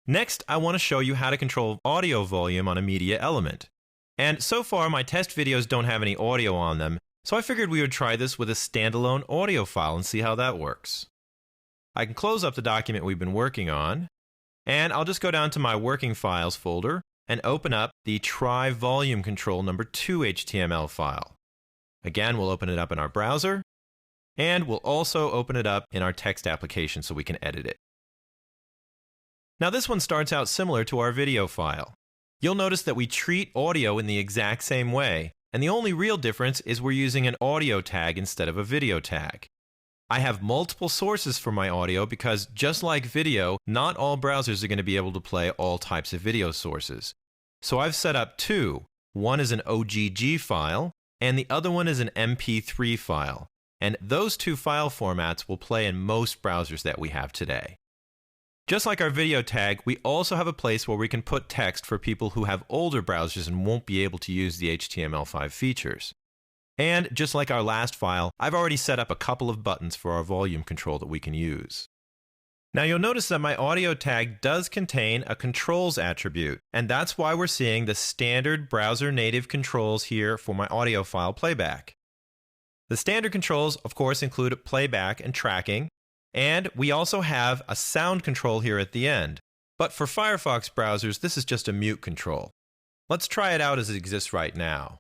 Next, I want to show you how to control audio volume on a media element. And so far, my test videos don't have any audio on them, so I figured we would try this with a standalone audio file and see how that works. I can close up the document we've been working on, and I'll just go down to my working files folder and open up the try volume control number 2 HTML file. Again, we'll open it up in our browser, and we'll also open it up in our text application so we can edit it. Now this one starts out similar to our video file. You'll notice that we treat audio in the exact same way, and the only real difference is we're using an audio tag instead of a video tag. I have multiple sources for my audio because just like video, not all browsers are going to be able to play all types of video sources. So I've set up two. One is an OGG file, and the other one is an MP3 file. And those two file formats will play in most browsers that we have today. Just like our video tag, we also have a place where we can put text for people who have older browsers and won't be able to use the HTML5 features. And just like our last file, I've already set up a couple of buttons for our volume control that we can use. Now you'll notice that my audio tag does contain a controls attribute, and that's why we're seeing the standard browser native controls here for my audio file playback. The standard controls, of course, include playback and tracking, and we also have a sound control here at the end. But for Firefox browsers, this is just a mute control. Let's try it out as it exists right now.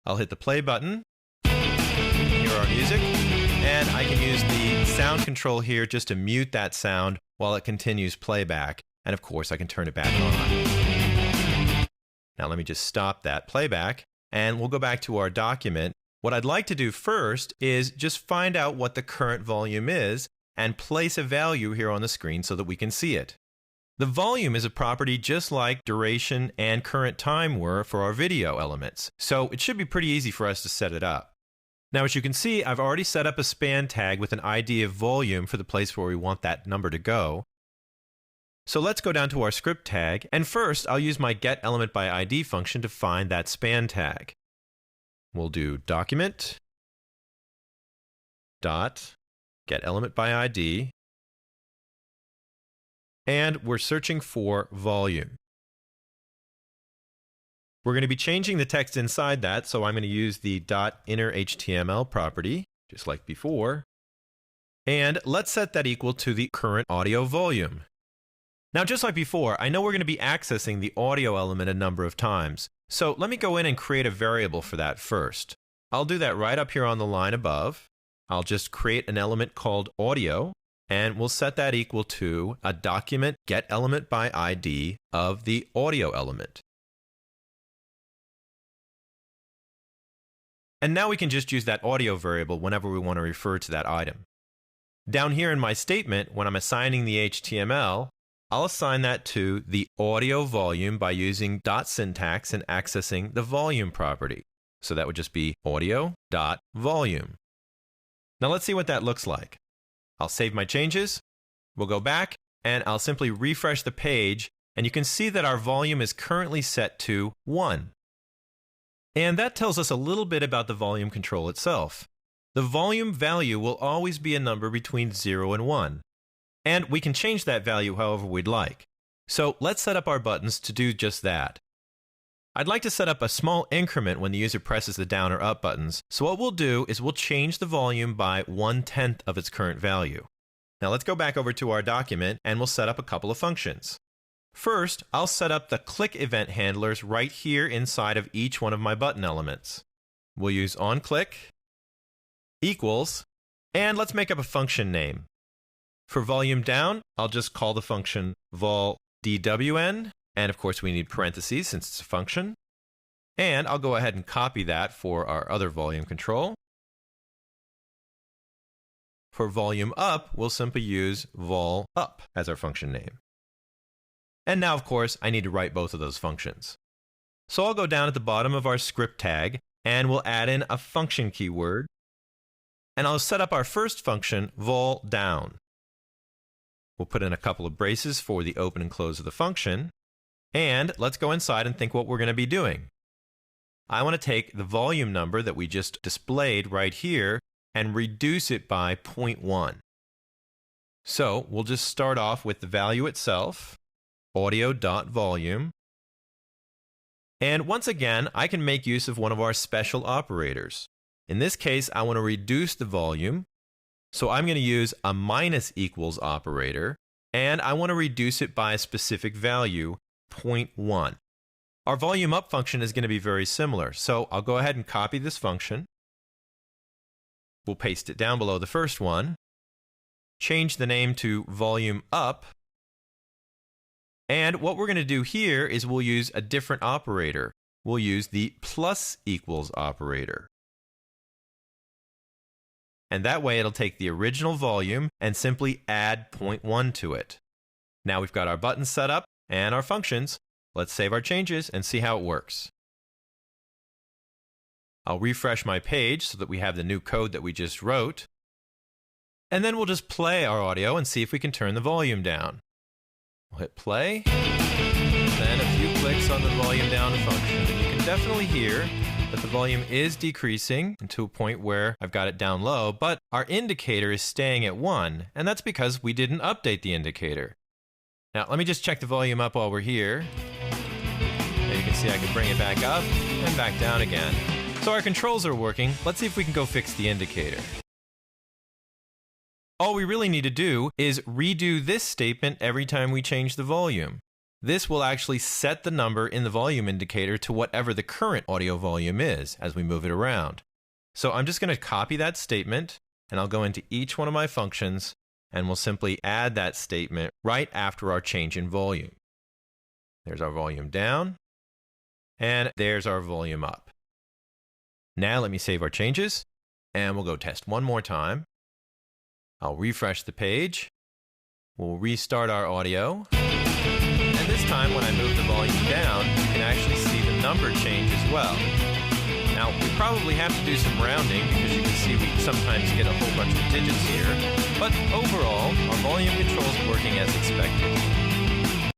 I'll hit the play button, hear our music, and I can use the sound control here just to mute that sound while it continues playback. And of course, I can turn it back on. Now let me just stop that playback, and we'll go back to our document. What I'd like to do first is just find out what the current volume is and place a value here on the screen so that we can see it. The volume is a property just like duration and current time were for our video elements, so it should be pretty easy for us to set it up. Now, as you can see, I've already set up a span tag with an ID of volume for the place where we want that number to go. So let's go down to our script tag, and first I'll use my getElementById function to find that span tag. We'll do document dot getElementById, and we're searching for volume. We're going to be changing the text inside that, so I'm going to use the .innerHTML property, just like before. And let's set that equal to the current audio volume. Now, just like before, I know we're going to be accessing the audio element a number of times. So let me go in and create a variable for that first. I'll do that right up here on the line above. I'll just create an element called audio, and we'll set that equal to a document getElementById of the audio element. And now we can just use that audio variable whenever we want to refer to that item. Down here in my statement, when I'm assigning the HTML, I'll assign that to the audio volume by using .syntax and accessing the volume property. So that would just be audio.volume. Now let's see what that looks like. I'll save my changes, we'll go back, and I'll simply refresh the page, and you can see that our volume is currently set to 1. And that tells us a little bit about the volume control itself. The volume value will always be a number between 0 and 1. And we can change that value however we'd like. So let's set up our buttons to do just that. I'd like to set up a small increment when the user presses the down or up buttons. So what we'll do is we'll change the volume by 1/10 of its current value. Now let's go back over to our document and we'll set up a couple of functions. First, I'll set up the click event handlers right here inside of each one of my button elements. We'll use onClick equals, and let's make up a function name. For volume down, I'll just call the function vol_dwn, and of course we need parentheses since it's a function. And I'll go ahead and copy that for our other volume control. For volume up, we'll simply use vol_up as our function name. And now, of course, I need to write both of those functions. So I'll go down at the bottom of our script tag, and we'll add in a function keyword. And I'll set up our first function, vol_down. We'll put in a couple of braces for the open and close of the function. And let's go inside and think what we're going to be doing. I want to take the volume number that we just displayed right here and reduce it by 0.1. So we'll just start off with the value itself. audio.volume. And once again, I can make use of one of our special operators. In this case, I want to reduce the volume, so I'm going to use a minus equals operator, and I want to reduce it by a specific value, 0.1. Our volume up function is going to be very similar, so I'll go ahead and copy this function. We'll paste it down below the first one, change the name to volume up, and what we're going to do here is we'll use a different operator. We'll use the plus equals operator. And that way it'll take the original volume and simply add 0.1 to it. Now we've got our buttons set up and our functions. Let's save our changes and see how it works. I'll refresh my page so that we have the new code that we just wrote. And then we'll just play our audio and see if we can turn the volume down. We'll hit play, then a few clicks on the volume down function. And you can definitely hear that the volume is decreasing to a point where I've got it down low, but our indicator is staying at 1, and that's because we didn't update the indicator. Now, let me just check the volume up while we're here. Now you can see I can bring it back up and back down again. So our controls are working. Let's see if we can go fix the indicator. All we really need to do is redo this statement every time we change the volume. This will actually set the number in the volume indicator to whatever the current audio volume is as we move it around. So I'm just going to copy that statement, and I'll go into each one of my functions, and we'll simply add that statement right after our change in volume. There's our volume down, and there's our volume up. Now let me save our changes, and we'll go test one more time. I'll refresh the page. We'll restart our audio. And this time, when I move the volume down, you can actually see the number change as well. Now, we probably have to do some rounding because you can see we sometimes get a whole bunch of digits here. But overall, our volume control is working as expected.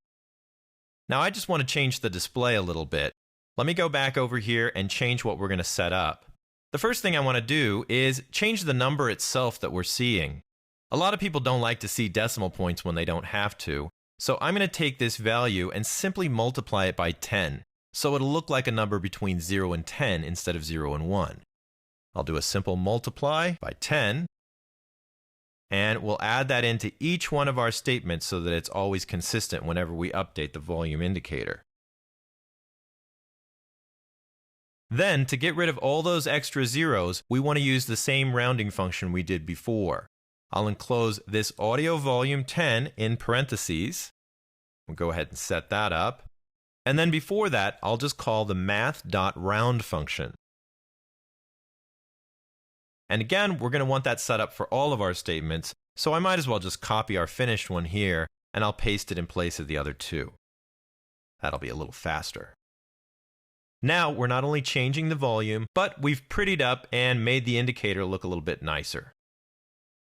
Now, I just want to change the display a little bit. Let me go back over here and change what we're going to set up. The first thing I want to do is change the number itself that we're seeing. A lot of people don't like to see decimal points when they don't have to. So I'm going to take this value and simply multiply it by 10. So it'll look like a number between 0 and 10 instead of 0 and 1. I'll do a simple multiply by 10. And we'll add that into each one of our statements so that it's always consistent whenever we update the volume indicator. Then, to get rid of all those extra zeros, we want to use the same rounding function we did before. I'll enclose this audio volume 10 in parentheses. We'll go ahead and set that up. And then before that, I'll just call the math.round function. And again, we're going to want that set up for all of our statements, so I might as well just copy our finished one here, and I'll paste it in place of the other two. That'll be a little faster. Now, we're not only changing the volume, but we've prettied up and made the indicator look a little bit nicer.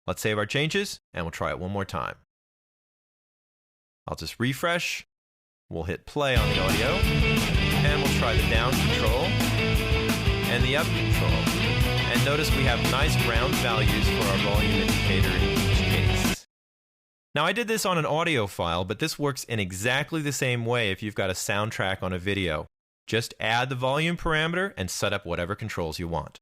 Let's save our changes, and we'll try it one more time. I'll just refresh. We'll hit play on the audio, and we'll try the down control and the up control. And notice we have nice round values for our volume indicator in each case. Now, I did this on an audio file, but this works in exactly the same way if you've got a soundtrack on a video. Just add the volume parameter and set up whatever controls you want.